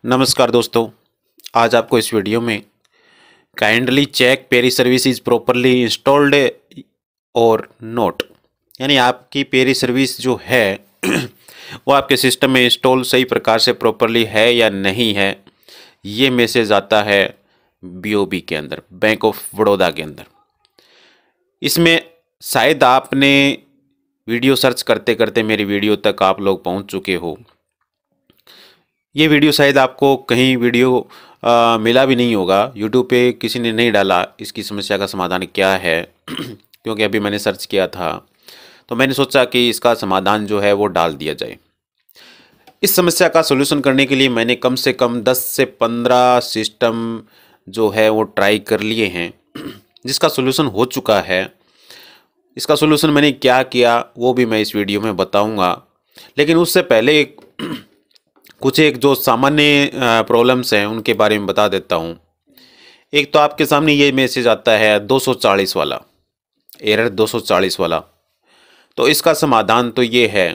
नमस्कार दोस्तों। आज आपको इस वीडियो में काइंडली चेक पेरी सर्विस इज प्रॉपरली इंस्टॉल्ड और नोट, यानी आपकी पेरी सर्विस जो है वो आपके सिस्टम में इंस्टॉल सही प्रकार से प्रॉपरली है या नहीं है, ये मैसेज आता है बीओबी के अंदर, बैंक ऑफ बड़ौदा के अंदर। इसमें शायद आपने वीडियो सर्च करते करते मेरी वीडियो तक आप लोग पहुंच चुके हो। ये वीडियो शायद आपको कहीं वीडियो मिला भी नहीं होगा, यूट्यूब पे किसी ने नहीं डाला इसकी समस्या का समाधान क्या है क्योंकि अभी मैंने सर्च किया था तो मैंने सोचा कि इसका समाधान जो है वो डाल दिया जाए। इस समस्या का सलूशन करने के लिए मैंने कम से कम 10 से 15 सिस्टम जो है वो ट्राई कर लिए हैं जिसका सलूशन हो चुका है। इसका सलूशन मैंने क्या किया वो भी मैं इस वीडियो में बताऊंगा, लेकिन उससे पहले कुछ एक जो सामान्य प्रॉब्लम्स हैं उनके बारे में बता देता हूँ। एक तो आपके सामने ये मैसेज आता है 240 वाला, एरर 240 वाला। तो इसका समाधान तो ये है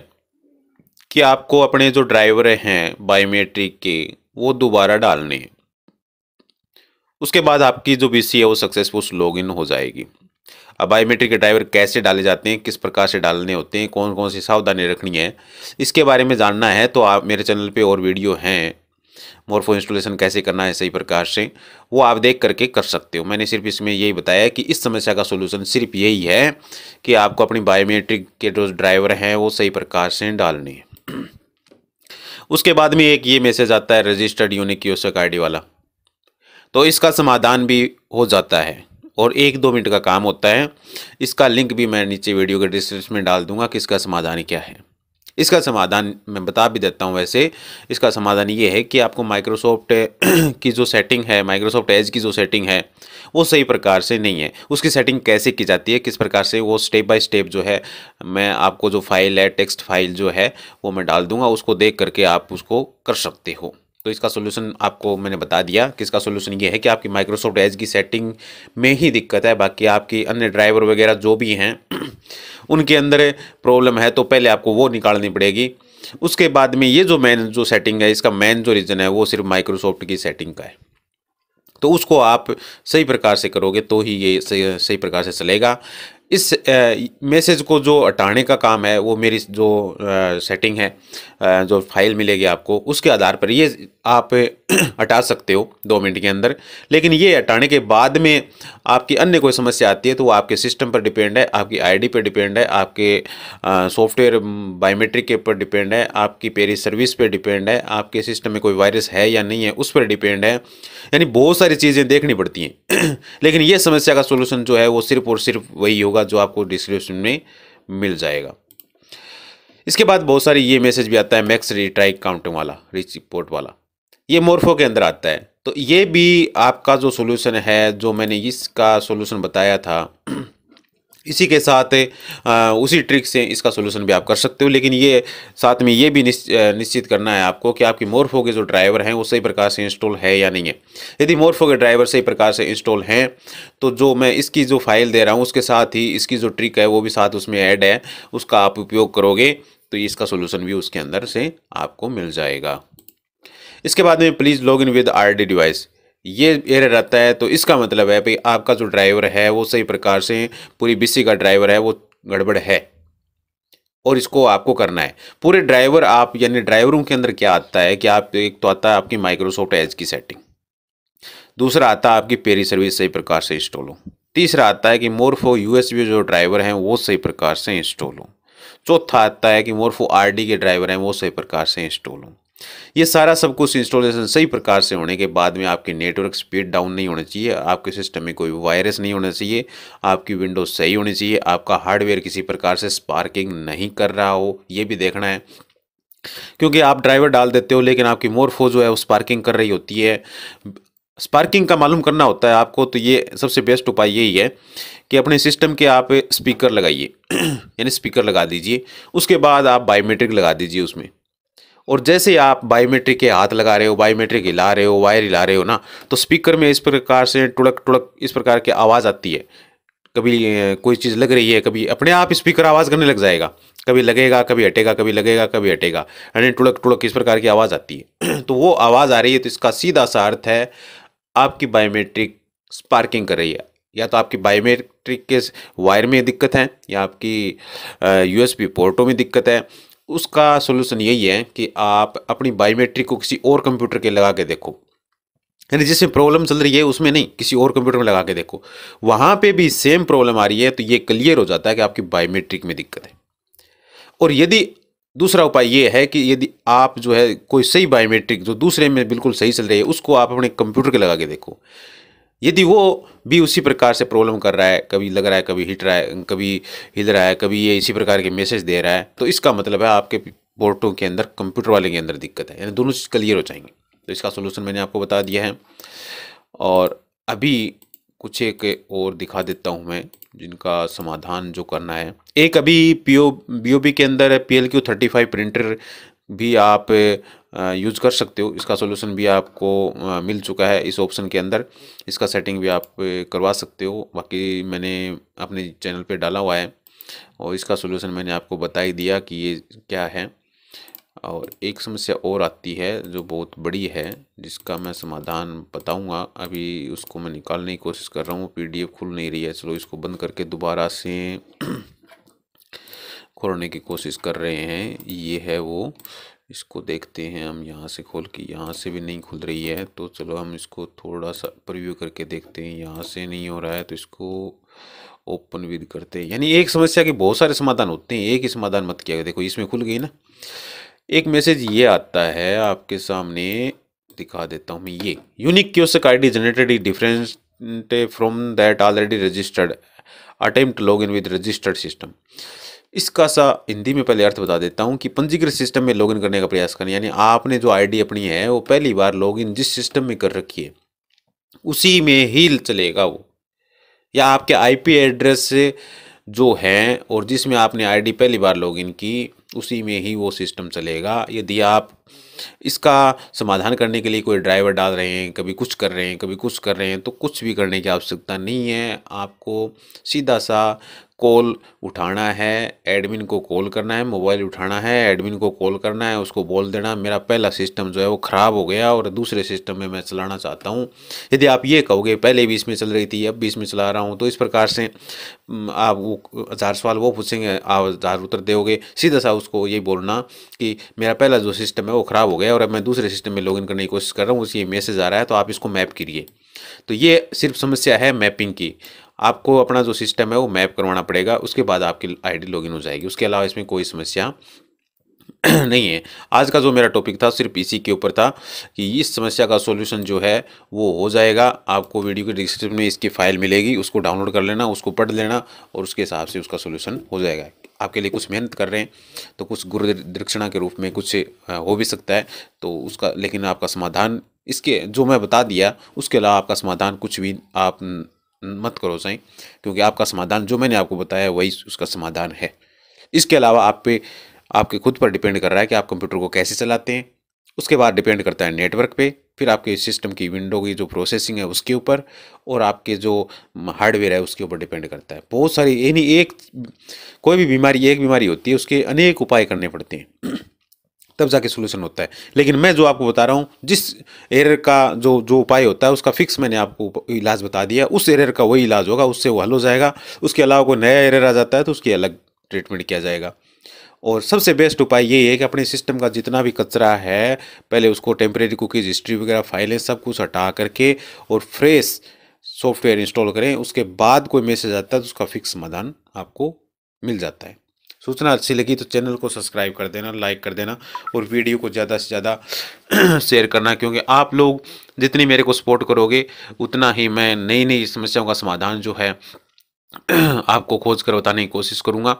कि आपको अपने जो ड्राइवर हैं बायोमेट्रिक के वो दोबारा डालने हैं। उसके बाद आपकी जो बीसी है वो सक्सेसफुल लॉगिन हो जाएगी। अब बायोमेट्रिक के ड्राइवर कैसे डाले जाते हैं, किस प्रकार से डालने होते हैं, कौन कौन सी सावधानी रखनी है, इसके बारे में जानना है तो आप मेरे चैनल पे और वीडियो हैं, मोरफो इंस्टॉलेशन कैसे करना है सही प्रकार से, वो आप देख करके कर सकते हो। मैंने सिर्फ इसमें यही बताया कि इस समस्या का सोल्यूशन सिर्फ यही है कि आपको अपनी बायोमेट्रिक के जो ड्राइवर हैं वो सही प्रकार से डालने हैं। उसके बाद में एक ये मैसेज आता है रजिस्टर्ड यूनिक कियोस्क आईडी वाला, तो इसका समाधान भी हो जाता है और 1-2 मिनट का काम होता है। इसका लिंक भी मैं नीचे वीडियो के डिस्क्रिप्शन में डाल दूंगा कि इसका समाधान क्या है। इसका समाधान मैं बता भी देता हूं। वैसे इसका समाधान ये है कि आपको माइक्रोसॉफ्ट की जो सेटिंग है, माइक्रोसॉफ्ट एज की जो सेटिंग है वो सही प्रकार से नहीं है। उसकी सेटिंग कैसे की जाती है, किस प्रकार से, वो स्टेप बाय स्टेप जो है मैं आपको जो फाइल है, टेक्स्ट फाइल जो है वो मैं डाल दूंगा, उसको देख करके आप उसको कर सकते हो। तो इसका सोल्यूशन आपको मैंने बता दिया कि इसका सोल्यूशन ये है कि आपकी माइक्रोसॉफ्ट एज की सेटिंग में ही दिक्कत है, बाकी आपकी अन्य ड्राइवर वगैरह जो भी हैं उनके अंदर प्रॉब्लम है तो पहले आपको वो निकालनी पड़ेगी। उसके बाद में ये जो मेन जो सेटिंग है, इसका मेन जो रीज़न है वो सिर्फ माइक्रोसॉफ्ट की सेटिंग का है, तो उसको आप सही प्रकार से करोगे तो ही ये सही प्रकार से चलेगा। इस मैसेज को जो हटाने का काम है वो मेरी जो सेटिंग है, जो फाइल मिलेगी आपको उसके आधार पर ये आप हटा सकते हो 2 मिनट के अंदर। लेकिन ये हटाने के बाद में आपकी अन्य कोई समस्या आती है तो वो आपके सिस्टम पर डिपेंड है, आपकी आईडी पर डिपेंड है, आपके सॉफ्टवेयर बायोमेट्रिक के ऊपर डिपेंड है, आपकी पेरी सर्विस पे डिपेंड है, आपके सिस्टम में कोई वायरस है या नहीं है उस पर डिपेंड है, यानी बहुत सारी चीज़ें देखनी पड़ती हैं। लेकिन ये समस्या का सोल्यूशन जो है वो सिर्फ और सिर्फ वही होगा जो आपको डिस्क्रिप्शन में मिल जाएगा। इसके बाद बहुत सारी ये मैसेज भी आता है मैक्स रिट्राई काउंटिंग वाला, रिच रिपोर्ट वाला, ये मोरफो के अंदर आता है। तो ये भी आपका जो सोल्यूशन है, जो मैंने इसका सोल्यूशन बताया था इसी के साथ उसी ट्रिक से इसका सोल्यूशन भी आप कर सकते हो। लेकिन ये साथ में ये भी निश्चित करना है आपको कि आपकी मोरफो के जो ड्राइवर हैं वो सही प्रकार से इंस्टॉल है या नहीं है। यदि मोरफो के ड्राइवर सही प्रकार से इंस्टॉल हैं तो जो मैं इसकी जो फाइल दे रहा हूँ उसके साथ ही इसकी जो ट्रिक है वो भी साथ उसमें ऐड है, उसका आप उपयोग करोगे तो इसका सोल्यूशन भी उसके अंदर से आपको मिल जाएगा। इसके बाद में please log in with RD device, ये एरर रहता है तो इसका मतलब है भाई आपका जो ड्राइवर है वो सही प्रकार से, पूरी बीसी का ड्राइवर है वो गड़बड़ है और इसको आपको करना है। पूरे ड्राइवर आप, यानी ड्राइवरों के अंदर क्या आता है कि आप, एक तो आता है आपकी माइक्रोसॉफ्ट एज की सेटिंग, दूसरा आता है आपकी पेरी सर्विस सही प्रकार से इंस्टॉल हो, तीसरा आता है कि मोरफो USB जो ड्राइवर हैं वो सही प्रकार से इंस्टॉल हो, चौथा आता है कि मोरफो RD के ड्राइवर हैं वो सही प्रकार से इंस्टॉल हो। ये सारा सब कुछ इंस्टॉलेशन सही प्रकार से होने के बाद में आपकी नेटवर्क स्पीड डाउन नहीं होनी चाहिए, आपके सिस्टम में कोई वायरस नहीं होना चाहिए, आपकी विंडोज सही होनी चाहिए, आपका हार्डवेयर किसी प्रकार से स्पार्किंग नहीं कर रहा हो, ये भी देखना है। क्योंकि आप ड्राइवर डाल देते हो लेकिन आपकी मोरफो जो है वो स्पार्किंग कर रही होती है। स्पार्किंग का मालूम करना होता है आपको, तो ये सबसे बेस्ट उपाय यही है कि अपने सिस्टम के आप स्पीकर लगाइए यानी स्पीकर लगा दीजिए, उसके बाद आप बायोमेट्रिक लगा दीजिए उसमें, और जैसे आप बायोमेट्रिक के हाथ लगा रहे हो, बायोमेट्रिक हिला रहे हो, वायर हिला रहे हो ना, तो स्पीकर में इस प्रकार से टुड़क टुड़क इस प्रकार की आवाज़ आती है, कभी कोई चीज़ लग रही है, कभी अपने आप स्पीकर आवाज़ करने लग जाएगा, कभी लगेगा कभी हटेगा, कभी लगेगा कभी हटेगा, यानी टुड़क टुड़क इस प्रकार की आवाज़ आती है। तो वो आवाज़ आ रही है तो इसका सीधा सा अर्थ है आपकी बायोमेट्रिक स्पार्किंग कर रही है। या तो आपकी बायोमेट्रिक के वायर में दिक्कत है या आपकी यूएसबी पोर्टों में दिक्कत है। उसका सोल्यूशन यही है कि आप अपनी बायोमेट्रिक को किसी और कंप्यूटर के लगा के देखो, यानी जिसमें प्रॉब्लम चल रही है उसमें नहीं, किसी और कंप्यूटर में लगा के देखो, वहाँ पे भी सेम प्रॉब्लम आ रही है तो ये क्लियर हो जाता है कि आपकी बायोमेट्रिक में दिक्कत है। और यदि दूसरा उपाय ये है कि यदि आप जो है कोई सही बायोमेट्रिक जो दूसरे में बिल्कुल सही चल रही है उसको आप अपने कंप्यूटर के लगा के देखो, यदि वो भी उसी प्रकार से प्रॉब्लम कर रहा है, कभी लग रहा है कभी हिट रहा है कभी हिल रहा है, कभी ये इसी प्रकार के मैसेज दे रहा है, तो इसका मतलब है आपके पोर्टों के अंदर, कंप्यूटर वाले के अंदर दिक्कत है, यानी दोनों चीज़ क्लियर हो जाएंगे। तो इसका सोल्यूशन मैंने आपको बता दिया है। और अभी कुछ एक और दिखा देता हूँ मैं जिनका समाधान जो करना है। एक अभी BOB के अंदर PLQ35 प्रिंटर भी आप यूज़ कर सकते हो। इसका सॉल्यूशन भी आपको मिल चुका है इस ऑप्शन के अंदर, इसका सेटिंग भी आप करवा सकते हो। बाकी मैंने अपने चैनल पे डाला हुआ है और इसका सॉल्यूशन मैंने आपको बता ही दिया कि ये क्या है। और एक समस्या और आती है जो बहुत बड़ी है जिसका मैं समाधान बताऊंगा, अभी उसको मैं निकालने की कोशिश कर रहा हूँ, PDF खुल नहीं रही है। चलो इसको बंद करके दोबारा से खोलने की कोशिश कर रहे हैं। ये है वो, इसको देखते हैं हम यहाँ से खोल के, यहाँ से भी नहीं खुल रही है तो चलो हम इसको थोड़ा सा प्रीव्यू करके देखते हैं। यहाँ से नहीं हो रहा है तो इसको ओपन विद करते हैं। यानी एक समस्या के बहुत सारे समाधान होते हैं, एक ही समाधान मत किया। देखो इसमें खुल गई ना। एक मैसेज ये आता है आपके सामने, दिखा देता हूँ मैं। ये unique kiosk ID generated different from that already registered, attempt log in with registered system. इसका सा हिंदी में पहले अर्थ बता देता हूँ कि पंजीकृत सिस्टम में लॉगिन करने का प्रयास करें, यानी आपने जो ID अपनी है वो पहली बार लॉगिन जिस सिस्टम में कर रखी है उसी में ही चलेगा वो, या आपके IP एड्रेस जो हैं और जिसमें आपने ID पहली बार लॉगिन की उसी में ही वो सिस्टम चलेगा। यदि आप इसका समाधान करने के लिए कोई ड्राइवर डाल रहे हैं, कभी कुछ कर रहे हैं कभी कुछ कर रहे हैं, तो कुछ भी करने की आवश्यकता नहीं है। आपको सीधा सा कॉल उठाना है, एडमिन को कॉल करना है, मोबाइल उठाना है, एडमिन को कॉल करना है, उसको बोल देना मेरा पहला सिस्टम जो है वो ख़राब हो गया और दूसरे सिस्टम में मैं चलाना चाहता हूँ। यदि आप ये कहोगे पहले भी इसमें चल रही थी अब भी इसमें चला रहा हूँ, तो इस प्रकार से आप वो 1000 सवाल वो पूछेंगे, आप 1000 उत्तर दोगे। सीधा सा उसको ये बोलना कि मेरा पहला जो सिस्टम है वो ख़राब हो गया और अब मैं दूसरे सिस्टम में लॉगिन करने की कोशिश कर रहा हूँ, ये मैसेज आ रहा है तो आप इसको मैप करिए। तो ये सिर्फ समस्या है मैपिंग की, आपको अपना जो सिस्टम है वो मैप करवाना पड़ेगा, उसके बाद आपकी ID लॉगिन हो जाएगी। उसके अलावा इसमें कोई समस्या नहीं है। आज का जो मेरा टॉपिक था सिर्फ इसी के ऊपर था कि इस समस्या का सॉल्यूशन जो है वो हो जाएगा। आपको वीडियो के डिस्क्रिप्शन में इसकी फाइल मिलेगी, उसको डाउनलोड कर लेना, उसको पढ़ लेना और उसके हिसाब से उसका सॉल्यूशन हो जाएगा। आपके लिए कुछ मेहनत कर रहे हैं तो कुछ गुरु दक्षिणा के रूप में कुछ हो भी सकता है तो उसका, लेकिन आपका समाधान इसके जो मैं बता दिया उसके अलावा आपका समाधान कुछ भी आप मत करो सही, क्योंकि आपका समाधान जो मैंने आपको बताया वही उसका समाधान है। इसके अलावा आप पे आपके खुद पर डिपेंड कर रहा है कि आप कंप्यूटर को कैसे चलाते हैं, उसके बाद डिपेंड करता है नेटवर्क पे, फिर आपके सिस्टम की विंडो की जो प्रोसेसिंग है उसके ऊपर और आपके जो हार्डवेयर है उसके ऊपर डिपेंड करता है। बहुत सारी यानी एक कोई भी बीमारी एक बीमारी होती है उसके अनेक उपाय करने पड़ते हैं तब जाके सोल्यूशन होता है। लेकिन मैं जो आपको बता रहा हूँ जिस एरर का जो जो उपाय होता है उसका फिक्स मैंने आपको इलाज बता दिया, उस एरर का वही इलाज होगा, उससे वो हल हो जाएगा। उसके अलावा कोई नया एरर आ जाता है तो उसकी अलग ट्रीटमेंट किया जाएगा। और सबसे बेस्ट उपाय यही है कि अपने सिस्टम का जितना भी कचरा है पहले उसको टेम्परेरी कुकीज़ हिस्ट्री वगैरह फाइलें सब कुछ हटा करके और फ्रेश सॉफ्टवेयर इंस्टॉल करें। उसके बाद कोई मैसेज आता है तो उसका फिक्स समाधान आपको मिल जाता है। सूचना अच्छी लगी तो चैनल को सब्सक्राइब कर देना, लाइक कर देना और वीडियो को ज़्यादा से ज़्यादा शेयर करना, क्योंकि आप लोग जितनी मेरे को सपोर्ट करोगे उतना ही मैं नई नई समस्याओं का समाधान जो है आपको खोज कर बताने की कोशिश करूँगा।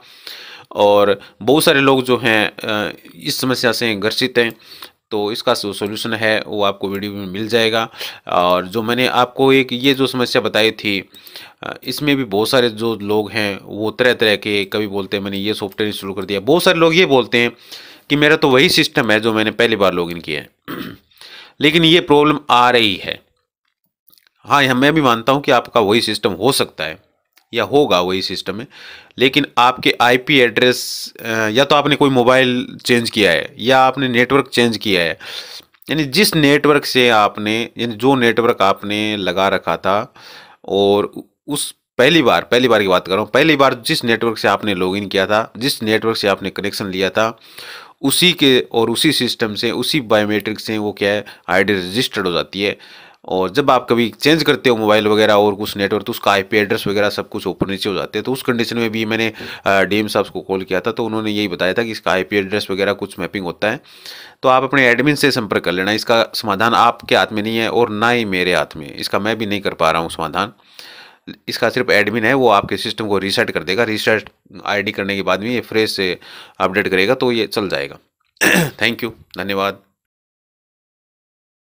और बहुत सारे लोग जो हैं इस समस्या से ग्रसित हैं तो इसका जो सोल्यूशन है वो आपको वीडियो में मिल जाएगा। और जो मैंने आपको एक ये जो समस्या बताई थी इसमें भी बहुत सारे जो लोग हैं वो तरह तरह के, कभी बोलते हैं मैंने ये सॉफ्टवेयर इंस्टॉल कर दिया, बहुत सारे लोग ये बोलते हैं कि मेरा तो वही सिस्टम है जो मैंने पहली बार लॉगिन किया है लेकिन ये प्रॉब्लम आ रही है। हाँ मैं भी मानता हूँ कि आपका वही सिस्टम हो सकता है, या होगा वही सिस्टम है, लेकिन आपके आईपी एड्रेस या तो आपने कोई मोबाइल चेंज किया है या आपने नेटवर्क चेंज किया है, यानी जिस नेटवर्क से आपने, यानी जो नेटवर्क आपने लगा रखा था और उस पहली बार की बात कर रहा हूँ, पहली बार जिस नेटवर्क से आपने लॉगिन किया था, जिस नेटवर्क से आपने कनेक्शन लिया था, उसी के और उसी सिस्टम से, उसी बायोमेट्रिक से वो क्या है, आईडी रजिस्टर्ड हो जाती है। और जब आप कभी चेंज करते हो मोबाइल वगैरह और कुछ नेटवर्क, तो उसका आईपी एड्रेस वगैरह सब कुछ ऊपर नीचे हो जाते हैं। तो उस कंडीशन में भी मैंने डीएम साहब को कॉल किया था, तो उन्होंने यही बताया था कि इसका आईपी एड्रेस वगैरह कुछ मैपिंग होता है। तो आप अपने एडमिन से संपर्क कर लेना, इसका समाधान आपके हाथ में नहीं है और ना ही मेरे हाथ में, इसका मैं भी नहीं कर पा रहा हूँ समाधान। इसका सिर्फ एडमिन है, वो आपके सिस्टम को रीसेट कर देगा। रीसेट आईडी करने के बाद में ये फ्रेश से अपडेट करेगा, तो ये चल जाएगा। थैंक यू, धन्यवाद।